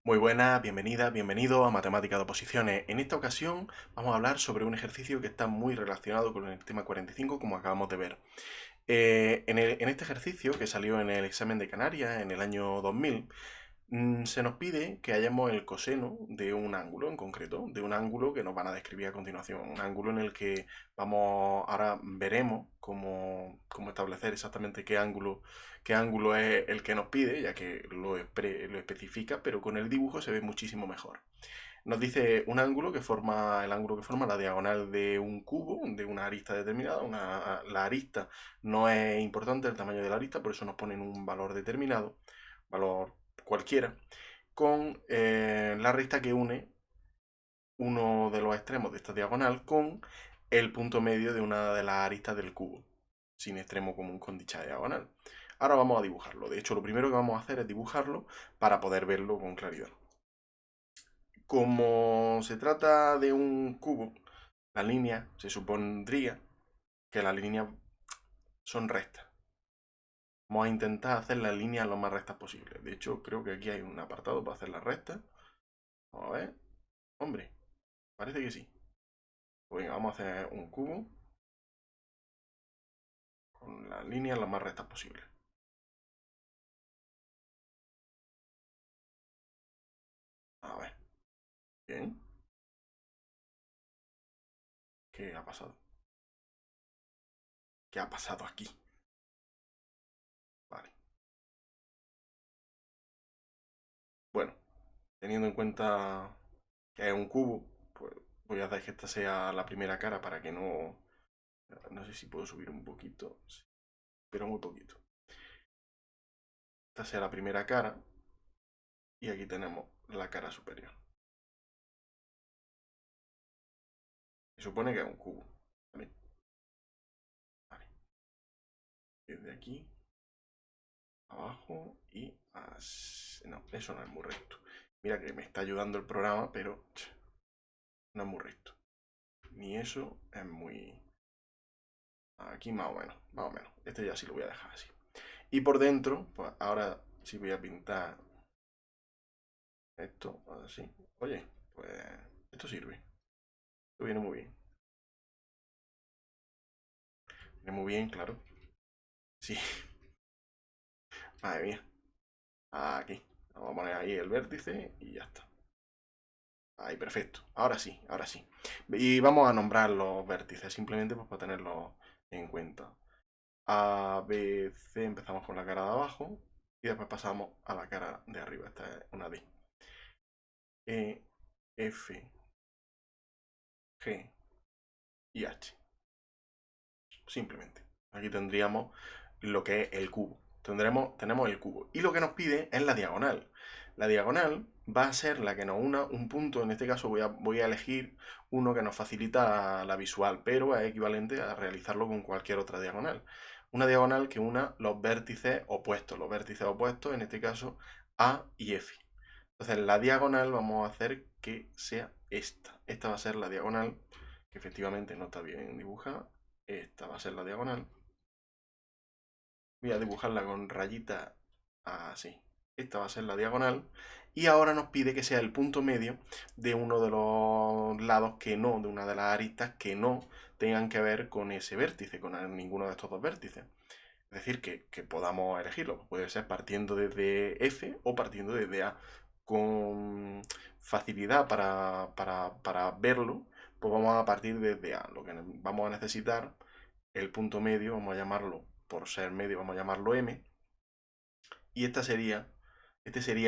Muy buenas, bienvenida, bienvenido a Matemática de Oposiciones. En esta ocasión vamos a hablar sobre un ejercicio que está muy relacionado con el tema 45, como acabamos de ver. En este ejercicio, que salió en el examen de Canarias en el año 2000, se nos pide que hallemos el coseno de un ángulo en concreto, de un ángulo que nos van a describir a continuación. Un ángulo en el que ahora veremos cómo establecer exactamente qué ángulo es el que nos pide, ya que lo especifica, pero con el dibujo se ve muchísimo mejor. Nos dice un ángulo que forma el ángulo que forma la diagonal de un cubo, de una arista determinada. La arista no es importante el tamaño de la arista, por eso nos ponen un valor determinado, valor cualquiera, con la arista que une uno de los extremos de esta diagonal con el punto medio de una de las aristas del cubo, sin extremo común con dicha diagonal. Ahora vamos a dibujarlo. De hecho, lo primero que vamos a hacer es dibujarlo para poder verlo con claridad. Como se trata de un cubo, la línea se supondría que las líneas son rectas. Vamos a intentar hacer las líneas lo más rectas posible. De hecho, creo que aquí hay un apartado para hacer las rectas. Vamos a ver. Hombre, parece que sí. Pues venga, vamos a hacer un cubo con las líneas lo más rectas posible. A ver. Bien. ¿Qué ha pasado? ¿Qué ha pasado aquí? Vale. Bueno, teniendo en cuenta que es un cubo, pues voy a hacer que esta sea la primera cara para que no... No sé si puedo subir un poquito. Sí, pero muy poquito. Esta sea la primera cara. Y aquí tenemos la cara superior. Se supone que es un cubo. ¿Vale? Vale. Desde aquí, abajo y así. No, eso no es muy recto. Mira que me está ayudando el programa, pero no es muy recto. Ni eso es muy... Aquí más o menos, más o menos. Este ya sí lo voy a dejar así. Y por dentro, pues ahora sí voy a pintar esto así. Oye, pues esto sirve. Esto viene muy bien. Viene muy bien, claro. Sí, madre mía. Aquí. Vamos a poner ahí el vértice y ya está. Ahí, perfecto. Ahora sí, ahora sí. Y vamos a nombrar los vértices, simplemente pues, para tenerlos en cuenta. A, B, C, empezamos con la cara de abajo y después pasamos a la cara de arriba. Esta es una D. E, F, G y H. Simplemente. Aquí tendríamos lo que es el cubo. Tenemos el cubo. Y lo que nos pide es la diagonal. La diagonal va a ser la que nos una un punto. En este caso voy a elegir uno que nos facilita la visual, pero es equivalente a realizarlo con cualquier otra diagonal. Una diagonal que una los vértices opuestos. Los vértices opuestos, en este caso, A y F. Entonces, la diagonal vamos a hacer que sea esta. Esta va a ser la diagonal, que efectivamente no está bien dibujada. Esta va a ser la diagonal. Voy a dibujarla con rayita así. Esta va a ser la diagonal. Y ahora nos pide que sea el punto medio de uno de los lados que no, de una de las aristas que no tengan que ver con ese vértice, con ninguno de estos dos vértices. Es decir, que podamos elegirlo. Puede ser partiendo desde F o partiendo desde A. Con facilidad para verlo, pues vamos a partir desde A. Lo que vamos a necesitar, el punto medio, vamos a llamarlo, por ser medio, vamos a llamarlo M. Y este sería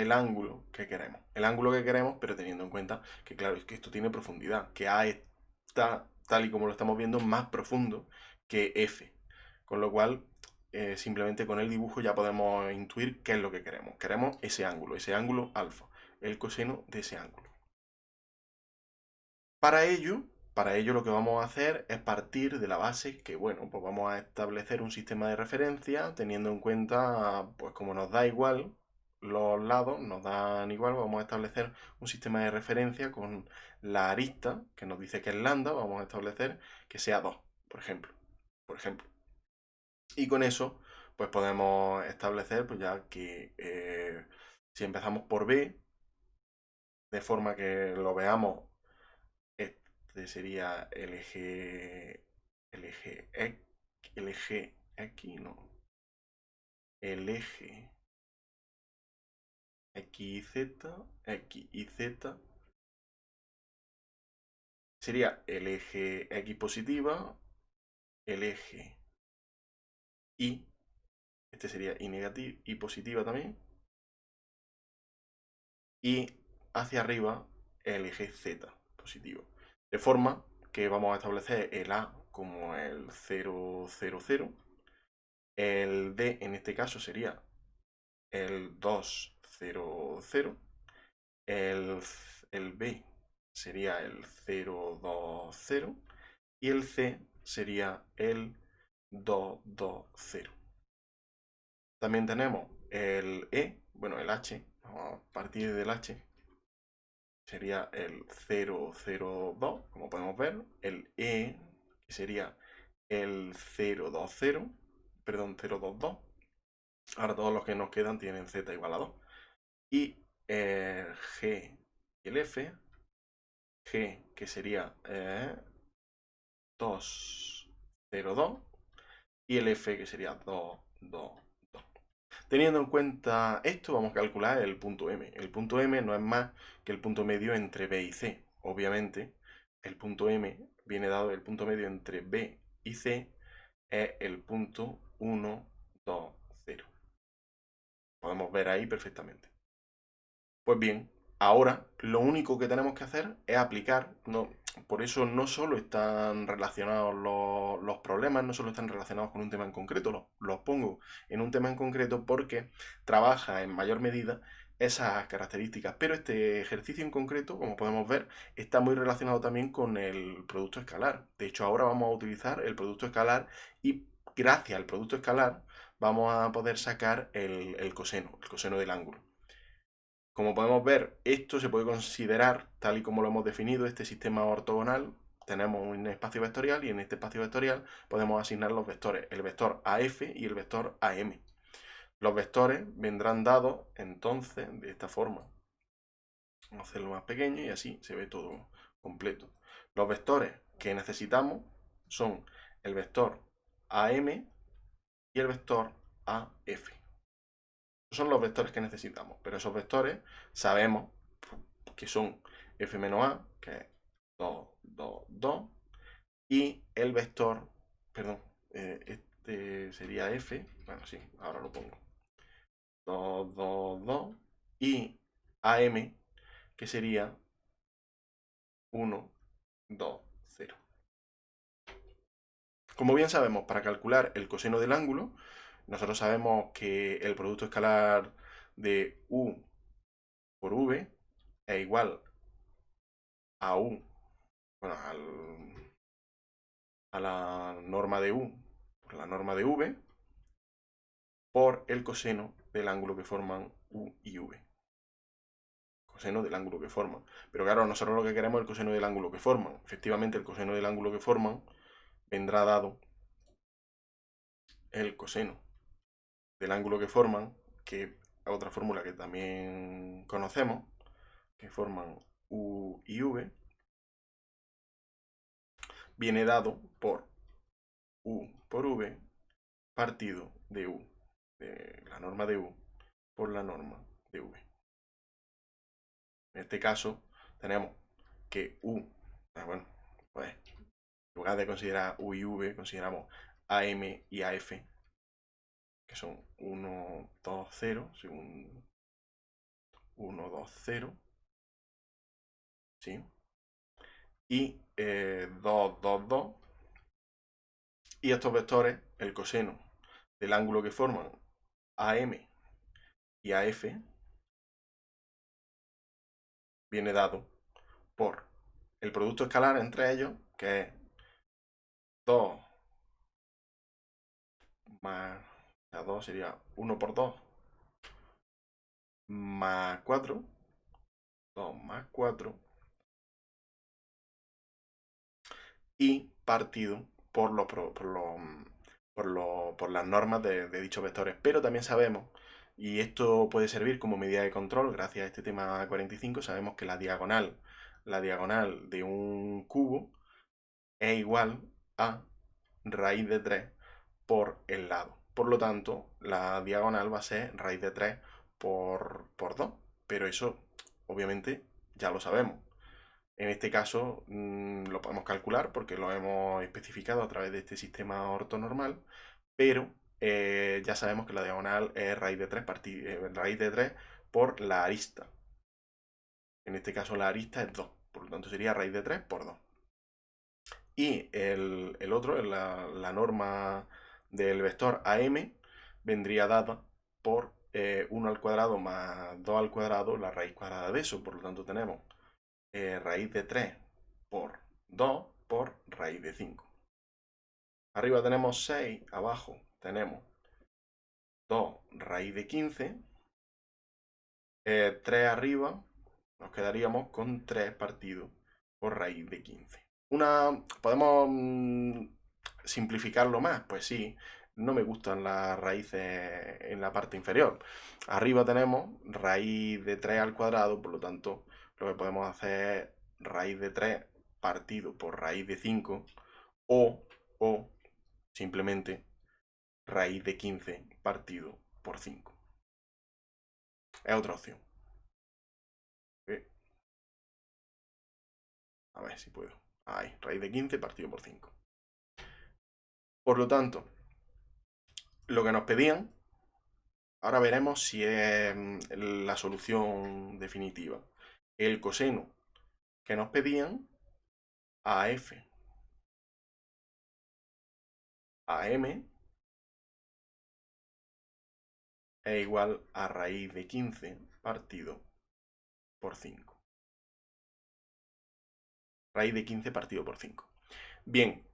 el ángulo que queremos. El ángulo que queremos, pero teniendo en cuenta que, claro, es que esto tiene profundidad. Que A está, tal y como lo estamos viendo, más profundo que F. Con lo cual, simplemente con el dibujo ya podemos intuir qué es lo que queremos. Queremos ese ángulo alfa, el coseno de ese ángulo. Para ello, para ello lo que vamos a hacer es partir de la base que, bueno, pues vamos a establecer un sistema de referencia teniendo en cuenta, pues como nos da igual, los lados nos dan igual, vamos a establecer un sistema de referencia con la arista, que nos dice que es lambda, vamos a establecer que sea 2, por ejemplo. Por ejemplo. Y con eso, pues podemos establecer, pues ya que si empezamos por B, de forma que lo veamos. Este sería el eje X, no, el eje X y Z sería el eje X positiva, el eje Y, este sería Y negativa y positiva también, y hacia arriba el eje Z positivo. De forma que vamos a establecer el A como el 0, 0, 0, el D en este caso sería el 2, 0, 0, el B sería el 0, 2, 0 y el C sería el 2, 2, 0. También tenemos el E, bueno, el H, vamos a partir del H, sería el 0, 0, 2, como podemos ver, el E, que sería el 0, 2, 0, perdón, 0, 2, 2. Ahora todos los que nos quedan tienen Z igual a 2. Y el G y el F, G que sería 2, 0, 2 y el F que sería 2, 2, 2. Teniendo en cuenta esto, vamos a calcular el punto M. El punto M no es más que el punto medio entre B y C. Obviamente, el punto M viene dado del punto medio entre B y C, es el punto 1, 2, 0. Podemos ver ahí perfectamente. Pues bien, ahora lo único que tenemos que hacer es aplicar, no, por eso no solo están relacionados los problemas, no solo están relacionados con un tema en concreto, los pongo en un tema en concreto porque trabaja en mayor medida esas características, pero este ejercicio en concreto, como podemos ver, está muy relacionado también con el producto escalar. De hecho, ahora vamos a utilizar el producto escalar y gracias al producto escalar vamos a poder sacar el coseno del ángulo. Como podemos ver, esto se puede considerar, tal y como lo hemos definido, este sistema ortogonal. Tenemos un espacio vectorial y en este espacio vectorial podemos asignar los vectores, el vector AF y el vector AM. Los vectores vendrán dados entonces de esta forma. Vamos a hacerlo más pequeño y así se ve todo completo. Los vectores que necesitamos son el vector AM y el vector AF. Son los vectores que necesitamos, pero esos vectores sabemos que son f-a, que es 2, 2, 2, y el vector, perdón, este sería f, bueno, sí, ahora lo pongo, 2, 2, 2, y am, que sería 1, 2, 0. Como bien sabemos, para calcular el coseno del ángulo, nosotros sabemos que el producto escalar de u por v es igual a u, bueno, a la norma de u por la norma de v por el coseno del ángulo que forman u y v. Coseno del ángulo que forman. Pero claro, nosotros lo que queremos es el coseno del ángulo que forman. Efectivamente, el coseno del ángulo que forman vendrá dado el coseno del ángulo que forman, que es otra fórmula que también conocemos, que forman u y v, viene dado por u por v partido de u, de la norma de u por la norma de v. En este caso tenemos que u, bueno, pues en lugar de considerar u y v, consideramos am y af, que son 1, 2, 0, según 1, 2, 0, ¿sí? Y 2, 2, 2. Y estos vectores, el coseno del ángulo que forman AM y AF, viene dado por el producto escalar entre ellos, que es 2 más, o sea, 2 sería 1 por 2 más 4, 2 más 4, y partido por, por las normas de dichos vectores. Pero también sabemos Y esto puede servir como medida de control. Gracias a este tema 45 sabemos que la diagonal de un cubo es igual a raíz de 3 por el lado. Por lo tanto, la diagonal va a ser raíz de 3 por 2. Pero eso, obviamente, ya lo sabemos. En este caso lo podemos calcular porque lo hemos especificado a través de este sistema ortonormal, pero ya sabemos que la diagonal es raíz de 3, raíz de 3 por la arista. En este caso la arista es 2, por lo tanto sería raíz de 3 por 2. Y el otro, la norma del vector AM, vendría dada por 1 al cuadrado más 2 al cuadrado, la raíz cuadrada de eso. Por lo tanto tenemos raíz de 3 por 2 por raíz de 5. Arriba tenemos 6, abajo tenemos 2 raíz de 15. 3 arriba, nos quedaríamos con 3 partido por raíz de 15. ¿Podemos simplificarlo más? Pues sí, no me gustan las raíces en la parte inferior. Arriba tenemos raíz de 3 al cuadrado, por lo tanto, lo que podemos hacer es raíz de 3 partido por raíz de 5 o simplemente raíz de 15 partido por 5. Es otra opción. A ver si puedo. Ahí, raíz de 15 partido por 5. Por lo tanto, lo que nos pedían, ahora veremos si es la solución definitiva. El coseno que nos pedían, AF AM es igual a raíz de 15 partido por 5. Raíz de 15 partido por 5. Bien,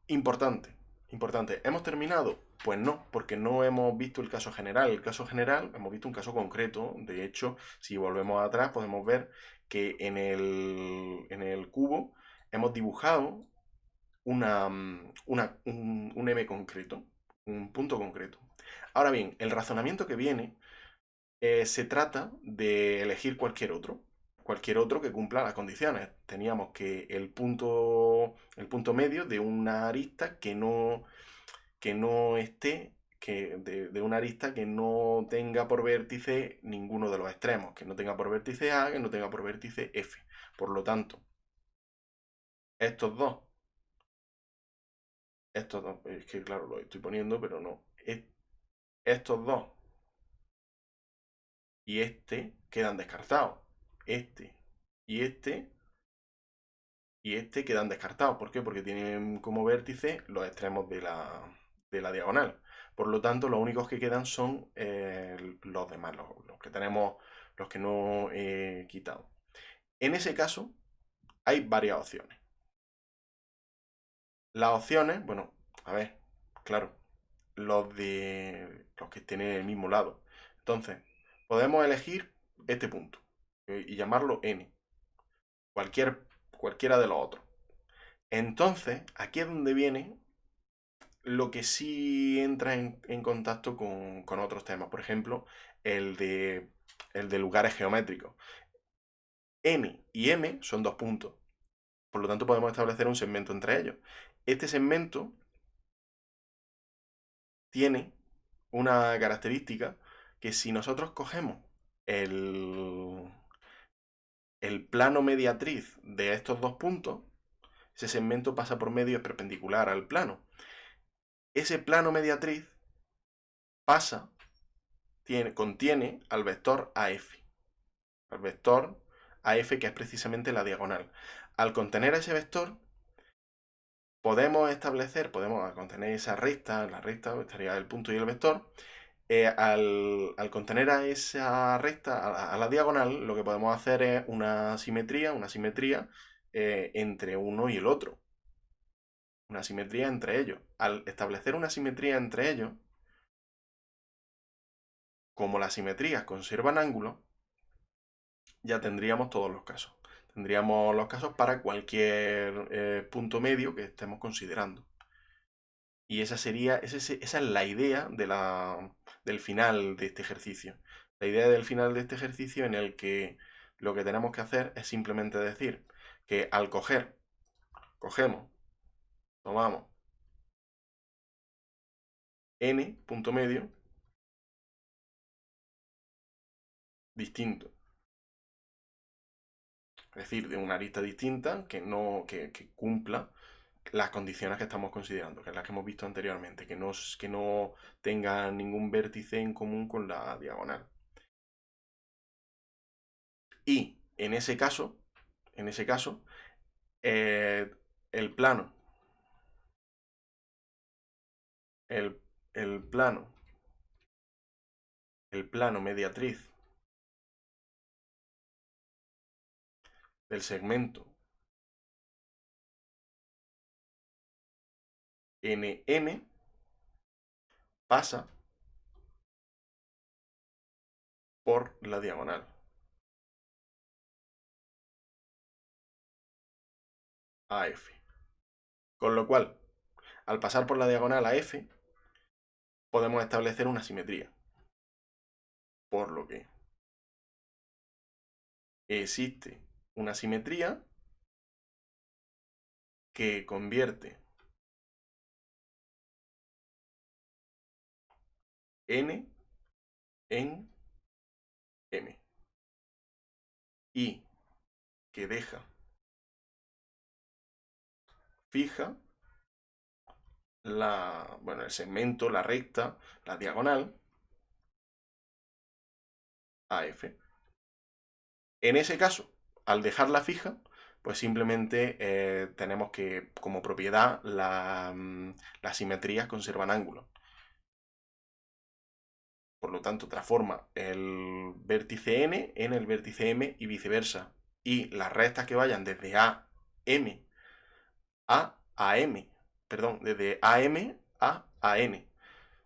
importante. ¿Hemos terminado? Pues no, porque no hemos visto el caso general. El caso general, hemos visto un caso concreto. De hecho, si volvemos atrás, podemos ver que en el cubo hemos dibujado un M concreto, un punto concreto. Ahora bien, el razonamiento que viene se trata de elegir cualquier otro que cumpla las condiciones. Teníamos que el punto medio de una arista que no esté, de una arista que no tenga por vértice ninguno de los extremos, que no tenga por vértice A, que no tenga por vértice F. Por lo tanto, estos dos, es que claro, lo estoy poniendo, pero no. Estos dos y este quedan descartados. Este y este quedan descartados. ¿Por qué? Porque tienen como vértice los extremos de la diagonal. Por lo tanto, los únicos que quedan son los demás, los que tenemos, los que no he quitado. En ese caso, hay varias opciones. Las opciones, bueno, a ver, claro, los que tienen el mismo lado. Entonces, podemos elegir este punto y llamarlo N. Cualquiera de los otros. Entonces, aquí es donde viene lo que sí entra en contacto con otros temas. Por ejemplo, el de lugares geométricos. N y M son dos puntos. Por lo tanto, podemos establecer un segmento entre ellos. Este segmento tiene una característica que si nosotros cogemos el plano mediatriz de estos dos puntos, ese segmento pasa por medio, es perpendicular al plano. Ese plano mediatriz contiene al vector AF. Al vector AF, que es precisamente la diagonal. Al contener ese vector, podemos contener esa recta, la recta estaría el punto y el vector. Al contener a esa recta, a la diagonal, lo que podemos hacer es una simetría entre uno y el otro. Una simetría entre ellos. Al establecer una simetría entre ellos, como las simetrías conservan ángulos, ya tendríamos todos los casos. Tendríamos los casos para cualquier punto medio que estemos considerando. Y esa es la idea de del final de este ejercicio. La idea del final de este ejercicio en el que lo que tenemos que hacer es simplemente decir que al cogemos, tomamos n punto medio distinto. Es decir, de una arista distinta que cumpla las condiciones que estamos considerando, que es las que hemos visto anteriormente, que no tenga ningún vértice en común con la diagonal. Y en ese caso, el plano, el, el plano, el plano mediatriz del segmento NM pasa por la diagonal AF. Con lo cual, al pasar por la diagonal AF, podemos establecer una simetría. Por lo que existe una simetría que convierte N en M y que deja fija el segmento, la recta, la diagonal AF. En ese caso, al dejarla fija, pues simplemente tenemos que, como propiedad, las simetrías conservan ángulos. Por lo tanto, transforma el vértice n en el vértice m y viceversa. Y las rectas que vayan desde AM a AM, perdón, desde AM a AN.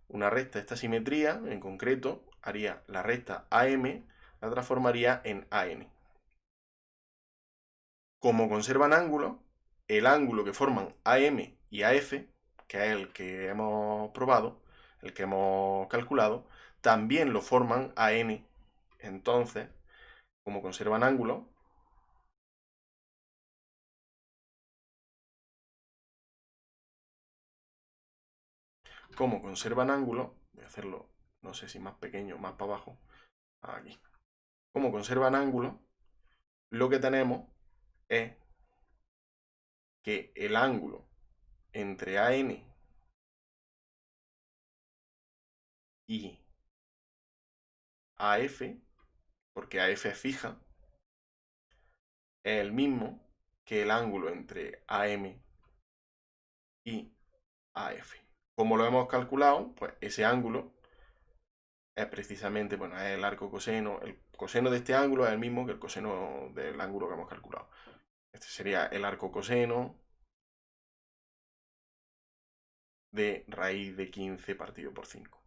Una recta de esta simetría, en concreto, haría la recta AM, la transformaría en AN. Como conservan ángulos, el ángulo que forman AM y AF, que es el que hemos probado, el que hemos calculado, también lo forman AN. Entonces, como conservan ángulos, voy a hacerlo, no sé si más pequeño o más para abajo, aquí. Como conservan ángulos, lo que tenemos es que el ángulo entre AN y AF, porque AF es fija, es el mismo que el ángulo entre AM y AF. Como lo hemos calculado, pues ese ángulo es precisamente, bueno, es el arco coseno. El coseno de este ángulo es el mismo que el coseno del ángulo que hemos calculado. Este sería el arco coseno de raíz de 15 partido por 5.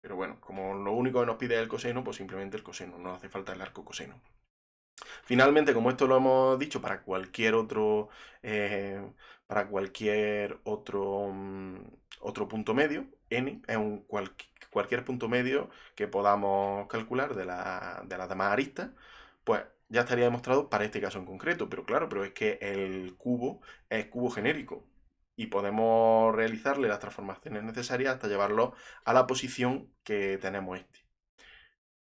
Pero bueno, como lo único que nos pide es el coseno, pues simplemente el coseno, no hace falta el arco coseno. Finalmente, como esto lo hemos dicho para cualquier otro punto medio, n es cualquier punto medio que podamos calcular de las demás aristas, pues ya estaría demostrado para este caso en concreto. Pero claro, pero es que el cubo es cubo genérico y podemos realizarle las transformaciones necesarias hasta llevarlo a la posición que tenemos este.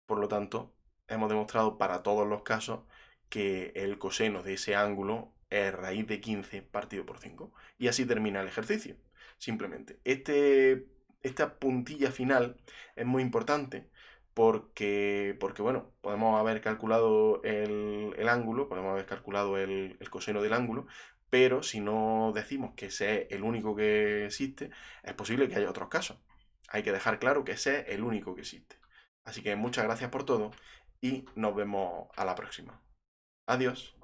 Por lo tanto, hemos demostrado para todos los casos que el coseno de ese ángulo es raíz de 15 partido por 5. Y así termina el ejercicio. Simplemente. Esta puntilla final es muy importante porque bueno, podemos haber calculado el ángulo, podemos haber calculado el coseno del ángulo, pero si no decimos que ese es el único que existe, es posible que haya otros casos. Hay que dejar claro que ese es el único que existe. Así que muchas gracias por todo y nos vemos a la próxima. Adiós.